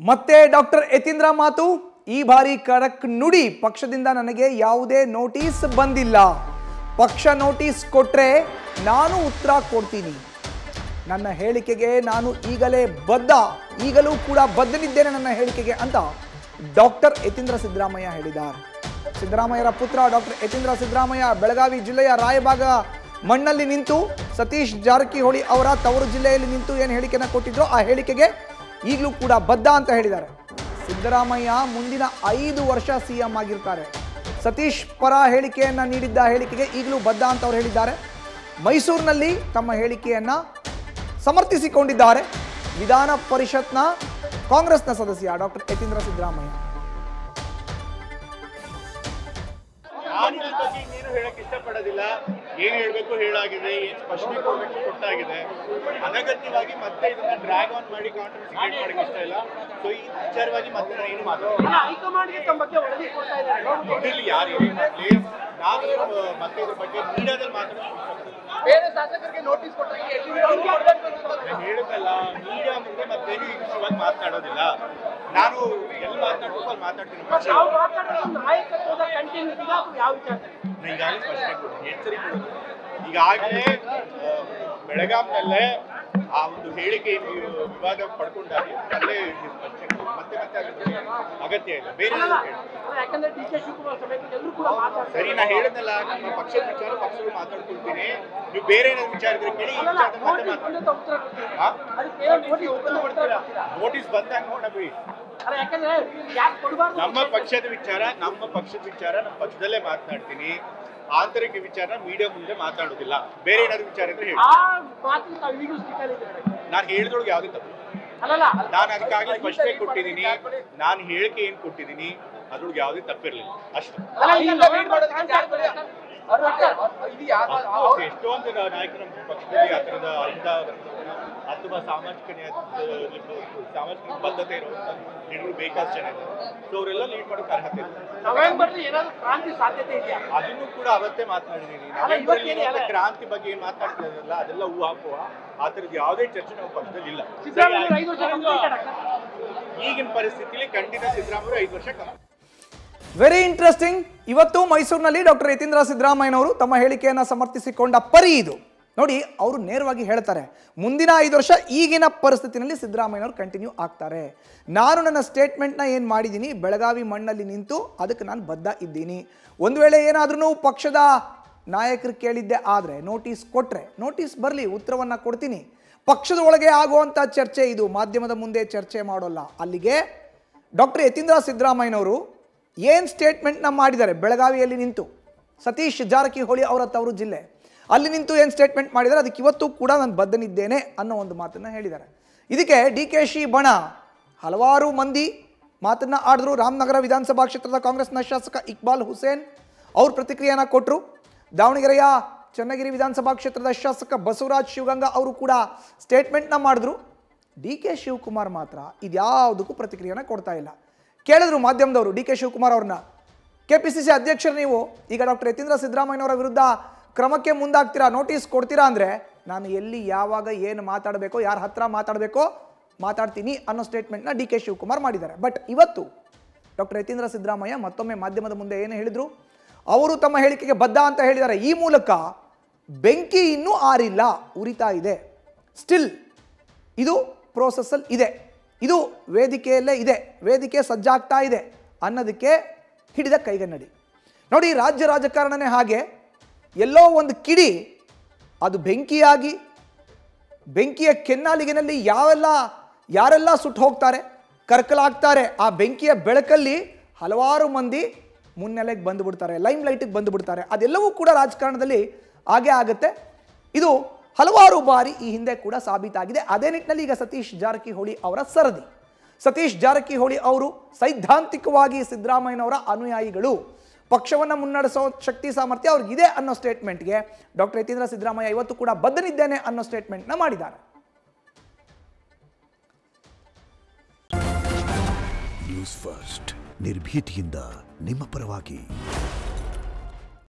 ಮತ್ತೆ ಡಾಕ್ಟರ್ ಯತೀಂದ್ರ ಮಾತು ಈ ಬಾರಿ ಕಡಕ್ ನುಡಿ ಪಕ್ಷದಿಂದ ನನಗೆ ಯಾವುದೇ ನೋಟಿಸ್ ಬಂದಿಲ್ಲ. ಪಕ್ಷ ನೋಟಿಸ್ ಕೊಟ್ರೆ ನಾನು ಉತ್ತರ ಕೊಡ್ತೀನಿ. ನನ್ನ ಹೇಳಿಕೆಗೆ ನಾನು ಈಗಲೂ ಕೂಡ ಬದ್ಧನಿದ್ದೇನೆ ನನ್ನ ಹೇಳಿಕೆಗೆ ಅಂತ ಡಾಕ್ಟರ್ ಯತೀಂದ್ರ ಸಿದ್ದರಾಮಯ್ಯ ಹೇಳಿದ್ದಾರೆ. ಸಿದ್ದರಾಮಯ್ಯರ ಪುತ್ರ ಡಾಕ್ಟರ್ ಯತೀಂದ್ರ ಸಿದ್ದರಾಮಯ್ಯ ಬೆಳಗಾವಿ ಜಿಲ್ಲೆಯ ರಾಯಬಾಗ ಮಣ್ಣಲ್ಲಿ ನಿಂತು ಸತೀಶ್ ಜಾರಕಿಹೊಳಿ ಅವರ ತವರು ಜಿಲ್ಲೆಯಲ್ಲಿ ನಿಂತು ಏನು ಹೇಳಿಕೆಯನ್ನು ಕೊಟ್ಟಿದ್ರು ಆ ಹೇಳಿಕೆಗೆ ಈಗಲೂ ಕೂಡ ಬದ್ಧ ಅಂತ ಹೇಳಿದ್ದಾರೆ. ಸಿದ್ದರಾಮಯ್ಯ ಮುಂದಿನ 5 ವರ್ಷ ಸಿಎಂ ಆಗಿರ್ತಾರೆ. ಸತೀಶ್ ಪರ ಹೇಳಿಕೆಯನ್ನು ನೀಡಿದ್ದ ಹೇಳಿಕೆಗೆ ಈಗಲೂ ಬದ್ಧ ಅಂತ ಅವರು ಹೇಳಿದ್ದಾರೆ. ಮೈಸೂರಿನಲ್ಲಿ ತಮ್ಮ ಹೇಳಿಕೆಯನ್ನು ಸಮರ್ಥಿಸಿಕೊಂಡಿದ್ದಾರೆ ವಿಧಾನ ಪರಿಷತ್ನ ಕಾಂಗ್ರೆಸ್ನ ಸದಸ್ಯ ಡಾಕ್ಟರ್ ಯತೀಂದ್ರ ಸಿದ್ದರಾಮಯ್ಯ. ಹೇಳಕ್ಕೆ ಇಷ್ಟಪಡೋದಿಲ್ಲ. ಏನ್ ಹೇಳ್ಬೇಕು ಹೇಳಾಗಿದೆ, ಏನ್ ಸ್ಪಷ್ಟನೆ ಕೊಡಬೇಕು ಕೊಟ್ಟಾಗಿದೆ. ಅನಗತ್ಯವಾಗಿ ಮತ್ತೆ ಇದನ್ನ ಡ್ರ್ಯಾಗ್ ಆನ್ ಮಾಡಿ ಕಾಂಟ್ರವರ್ಸಿ ಕ್ರಿಯೇಟ್ ಮಾಡಕ್ಕೆ ಇಷ್ಟ ಇಲ್ಲ. ಸೊ ಈ ವಿಚಾರವಾಗಿ ಮತ್ತೆ ನಾನು ಏನು ಮಾತಾಡ್ತೀನಿ ಯಾರು ಏನೇ ಮಾಡಲಿ, ನಾನು ಮತ್ತೆ ಇದ್ರ ಬಗ್ಗೆ ಮೀಡಿಯಾದಲ್ಲಿ ಮಾತಾಡೋದು ಬೇರೆ ಶಾಸಕರಿಗೆ ನೋಟಿಸ್ ಕೊಟ್ಟರೆ ಹೇಳುತ್ತಲ್ಲ, ಮೀಡಿಯಾ ಮುಂದೆ ಮತ್ತೇನು ಈ ವಿಷಯವಾಗಿ ಮಾತನಾಡೋದಿಲ್ಲ. ನಾನು ಎಲ್ಲಿ ಮಾತಾಡ್ಬೇಕು ಅಲ್ಲಿ ಮಾತಾಡ್ತೀನಿ. ಈಗಾಗಲೇ ಸ್ಪಷ್ಟನೆ ಕೊಡ್ತೀನಿ, ಎಚ್ಚರಿಕೆ ಕೊಡೋದು. ಈಗಾಗಲೇ ಬೆಳಗಾಂನಲ್ಲೇ ಆ ಒಂದು ಹೇಳಿಕೆ ವಿವಾದ ಪಡ್ಕೊಂಡಾಗಿ ಅಲ್ಲೇ ಸ್ಪಷ್ಟನೆ ಮತ್ತೆ ಅಗತ್ಯ ಇಲ್ಲ. ಬೇರೆ ಸರಿ, ನಾ ಹೇಳಿದ್ನಲ್ಲ, ನಮ್ಮ ಪಕ್ಷದ ವಿಚಾರ ಪಕ್ಷಗಳು ಮಾತಾಡ್ಕೊಳ್ತೀನಿ. ನೀವು ಬೇರೆ ಏನಾದ್ರು ವಿಚಾರ ಇದ್ರೆ ಕೇಳಿ. ನೋಟಿಸ್ ಬಂದಾಗ ನೋಡಬಿ. ನಮ್ಮ ಪಕ್ಷದ ವಿಚಾರ ನಮ್ಮ ಪಕ್ಷದಲ್ಲೇ ಮಾತನಾಡ್ತೀನಿ. ಆಂತರಿಕ ವಿಚಾರ ಮೀಡಿಯಾ ಮುಂದೆ ಮಾತಾಡೋದಿಲ್ಲ. ಬೇರೆ ಏನಾದ್ರು ವಿಚಾರ ಇದ್ರೆ ಹೇಳಿ. ನಾನು ಹೇಳಿದೊಳಗೆ ಯಾವ್ದು ತಪ್ಪು. ನಾನು ಅದಕ್ಕಾಗಲೇ ಸ್ಪಷ್ಟನೆ ಕೊಟ್ಟಿದ್ದೀನಿ. ನಾನು ಹೇಳಿಕೆ ಏನ್ ಕೊಟ್ಟಿದ್ದೀನಿ ಅದ್ರೊಳಗೆ ಯಾವುದೇ ತಪ್ಪಿರ್ಲಿಲ್ಲ ಅಷ್ಟೇ. ಎಷ್ಟೊಂದು ನಾಯಕರ ಪಕ್ಷದಲ್ಲಿ ಆ ಥರದ ಅಥವಾ ಸಾಮಾಜಿಕ ಬದ್ಧತೆ ಇರುವಂತ ಲೀಡರ್ ಬೇಕಾದಷ್ಟು ಜನ ಇದ್ದಾರೆ. ಸೊ ಅವರೆಲ್ಲ ಲೀಡ್ ಮಾಡೋಕೆ ಅರ್ಹತೆ ಇದೆ. ಅದನ್ನು ಕೂಡ ಅವತ್ತೇ ಮಾತನಾಡಿದ್ದೀನಿ. ಕ್ರಾಂತಿ ಬಗ್ಗೆ ಏನ್ ಮಾತಾಡ್ತಿರಲ್ಲ ಅದೆಲ್ಲ ಊಹಾಪೋಹ. ಆ ಥರದ್ದು ಯಾವುದೇ ಚರ್ಚೆ ನಮ್ಮ ಪಕ್ಷದಲ್ಲಿ ಇಲ್ಲ. ಈಗಿನ ಪರಿಸ್ಥಿತಿಯಲ್ಲಿ ಖಂಡಿತ ಸಿದ್ದರಾಮಯ್ಯ 5 ವರ್ಷ ಕಮ್ಮಿ. Very interesting. ಇವತ್ತು ಮೈಸೂರಿನಲ್ಲಿ ಡಾಕ್ಟರ್ ಯತೀಂದ್ರ ಸಿದ್ದರಾಮಯ್ಯನವರು ತಮ್ಮ ಹೇಳಿಕೆಯನ್ನು ಸಮರ್ಥಿಸಿಕೊಂಡ ಪರಿ ಇದು ನೋಡಿ. ಅವರು ನೇರವಾಗಿ ಹೇಳ್ತಾರೆ, ಮುಂದಿನ 5 ವರ್ಷ ಈಗಿನ ಪರಿಸ್ಥಿತಿನಲ್ಲಿ ಸಿದ್ದರಾಮಯ್ಯನವರು ಕಂಟಿನ್ಯೂ ಆಗ್ತಾರೆ. ನಾನು ನನ್ನ ಸ್ಟೇಟ್ಮೆಂಟ್ನ ಏನು ಮಾಡಿದ್ದೀನಿ, ಬೆಳಗಾವಿ ಮಣ್ಣಲ್ಲಿ ನಿಂತು ಅದಕ್ಕೆ ನಾನು ಬದ್ಧ ಇದ್ದೀನಿ. ಒಂದು ವೇಳೆ ಏನಾದ್ರೂ ಪಕ್ಷದ ನಾಯಕರು ಕೇಳಿದ್ದೆ ಆದರೆ ನೋಟಿಸ್ ಕೊಟ್ಟರೆ ನೋಟಿಸ್ ಬರಲಿ, ಉತ್ತರವನ್ನು ಕೊಡ್ತೀನಿ. ಪಕ್ಷದ ಒಳಗೆ ಆಗುವಂಥ ಚರ್ಚೆ ಇದು, ಮಾಧ್ಯಮದ ಮುಂದೆ ಚರ್ಚೆ ಮಾಡೋಲ್ಲ. ಅಲ್ಲಿಗೆ ಡಾಕ್ಟರ್ ಯತೀಂದ್ರ ಸಿದ್ದರಾಮಯ್ಯನವರು ಏನು ಸ್ಟೇಟ್ಮೆಂಟ್ನ ಮಾಡಿದ್ದಾರೆ, ಬೆಳಗಾವಿಯಲ್ಲಿ ನಿಂತು ಸತೀಶ್ ಜಾರಕಿಹೊಳಿ ಅವರ ತವರು ಜಿಲ್ಲೆ ಅಲ್ಲಿ ನಿಂತು ಏನು ಸ್ಟೇಟ್ಮೆಂಟ್ ಮಾಡಿದ್ದಾರೆ ಅದಕ್ಕೆ ಇವತ್ತು ಕೂಡ ನಾನು ಬದ್ಧನಿದ್ದೇನೆ ಅನ್ನೋ ಒಂದು ಮಾತನ್ನು ಹೇಳಿದ್ದಾರೆ. ಇದಕ್ಕೆ DKC ಬಣ ಹಲವಾರು ಮಂದಿ ಮಾತನ್ನು ಆಡಿದ್ರು. ರಾಮನಗರ ವಿಧಾನಸಭಾ ಕ್ಷೇತ್ರದ ಕಾಂಗ್ರೆಸ್ನ ಶಾಸಕ ಇಕ್ಬಾಲ್ ಹುಸೇನ್ ಅವರು ಪ್ರತಿಕ್ರಿಯೆಯನ್ನು ಕೊಟ್ಟರು. ದಾವಣಗೆರೆಯ ಚನ್ನಗಿರಿ ವಿಧಾನಸಭಾ ಕ್ಷೇತ್ರದ ಶಾಸಕ ಬಸವರಾಜ್ ಶಿವಗಂಗಾ ಅವರು ಕೂಡ ಸ್ಟೇಟ್ಮೆಂಟ್ನ ಮಾಡಿದ್ರು. DK ಶಿವಕುಮಾರ್ ಮಾತ್ರ ಇದ್ಯಾವುದಕ್ಕೂ ಪ್ರತಿಕ್ರಿಯೆಯನ್ನು ಕೊಡ್ತಾ ಇಲ್ಲ. ಕೇಳಿದ್ರು ಮಾಧ್ಯಮದವರು DK ಶಿವಕುಮಾರ್ ಅವ್ರನ್ನ, KPCC ಅಧ್ಯಕ್ಷರು ನೀವು ಈಗ ಡಾಕ್ಟರ್ ಯತೀಂದ್ರ ಸಿದ್ದರಾಮಯ್ಯನವರ ವಿರುದ್ಧ ಕ್ರಮಕ್ಕೆ ಮುಂದಾಗ್ತೀರಾ, ನೋಟಿಸ್ ಕೊಡ್ತೀರಾ ಅಂದರೆ ನಾನು ಎಲ್ಲಿ ಯಾವಾಗ ಏನು ಮಾತಾಡಬೇಕೋ, ಯಾರ ಹತ್ರ ಮಾತಾಡಬೇಕೋ ಮಾತಾಡ್ತೀನಿ ಅನ್ನೋ ಸ್ಟೇಟ್ಮೆಂಟ್ನ DK ಶಿವಕುಮಾರ್ ಮಾಡಿದ್ದಾರೆ. ಬಟ್ ಇವತ್ತು ಡಾಕ್ಟರ್ ಯತೀಂದ್ರ ಸಿದ್ದರಾಮಯ್ಯ ಮತ್ತೊಮ್ಮೆ ಮಾಧ್ಯಮದ ಮುಂದೆ ಏನು ಹೇಳಿದರು, ಅವರು ತಮ್ಮ ಹೇಳಿಕೆಗೆ ಬದ್ಧ ಅಂತ ಹೇಳಿದ್ದಾರೆ. ಈ ಮೂಲಕ ಬೆಂಕಿ ಇನ್ನೂ ಆರಿಲ್ಲ, ಉರಿತಾ ಇದೆ, ಸ್ಟಿಲ್ ಇದು ಪ್ರೋಸೆಸ್ಸಲ್ಲಿ ಇದೆ, ಇದು ವೇದಿಕೆಯಲ್ಲೇ ಇದೆ, ವೇದಿಕೆ ಸಜ್ಜಾಗ್ತಾ ಇದೆ ಅನ್ನೋದಕ್ಕೆ ಹಿಡಿದ ಕೈಗನ್ನಡಿ. ನೋಡಿ, ರಾಜ್ಯ ರಾಜಕಾರಣನೇ ಹಾಗೆ. ಎಲ್ಲೋ ಒಂದು ಕಿಡಿ ಅದು ಬೆಂಕಿಯಾಗಿ ಬೆಂಕಿಯ ಕೆನ್ನಾಲಿಗೆನಲ್ಲಿ ಯಾರೆಲ್ಲ ಸುಟ್ಟು ಹೋಗ್ತಾರೆ, ಕರ್ಕಲಾಗ್ತಾರೆ. ಆ ಬೆಂಕಿಯ ಬೆಳಕಲ್ಲಿ ಹಲವಾರು ಮಂದಿ ಮುನ್ನೆಲೆಗೆ ಬಂದುಬಿಡ್ತಾರೆ, ಲೈಮ್ ಲೈಟಿಗೆ ಬಂದುಬಿಡ್ತಾರೆ. ಅದೆಲ್ಲವೂ ಕೂಡ ರಾಜಕಾರಣದಲ್ಲಿ ಹಾಗೇ ಆಗುತ್ತೆ. ಇದು ಹಲವಾರು ಬಾರಿ ಈ ಹಿಂದೆ ಕೂಡ ಸಾಬೀತಾಗಿದೆ. ಅದೇ ನಿಟ್ಟಿನಲ್ಲಿ ಈಗ ಸತೀಶ್ ಜಾರಕಿಹೊಳಿ ಅವರ ಸರದಿ. ಸತೀಶ್ ಜಾರಕಿಹೊಳಿ ಅವರು ಸೈದ್ಧಾಂತಿಕವಾಗಿ ಸಿದ್ದರಾಮಯ್ಯನವರ ಅನುಯಾಯಿಗಳು, ಪಕ್ಷವನ್ನು ಮುನ್ನಡೆಸೋ ಶಕ್ತಿ ಸಾಮರ್ಥ್ಯ ಅವ್ರಿಗಿದೆ ಅನ್ನೋ ಸ್ಟೇಟ್ಮೆಂಟ್ಗೆ ಡಾಕ್ಟರ್ ಯತೀಂದ್ರ ಸಿದ್ದರಾಮಯ್ಯ ಇವತ್ತು ಕೂಡ ಬದ್ಧನಿದ್ದೇನೆ ಅನ್ನೋ ಸ್ಟೇಟ್ಮೆಂಟ್ನ ಮಾಡಿದ್ದಾರೆ. ನ್ಯೂಸ್ ಫಸ್ಟ್ ನಿರ್ಭೀತಿಯಿಂದ ನಿಮ್ಮ ಪರವಾಗಿ.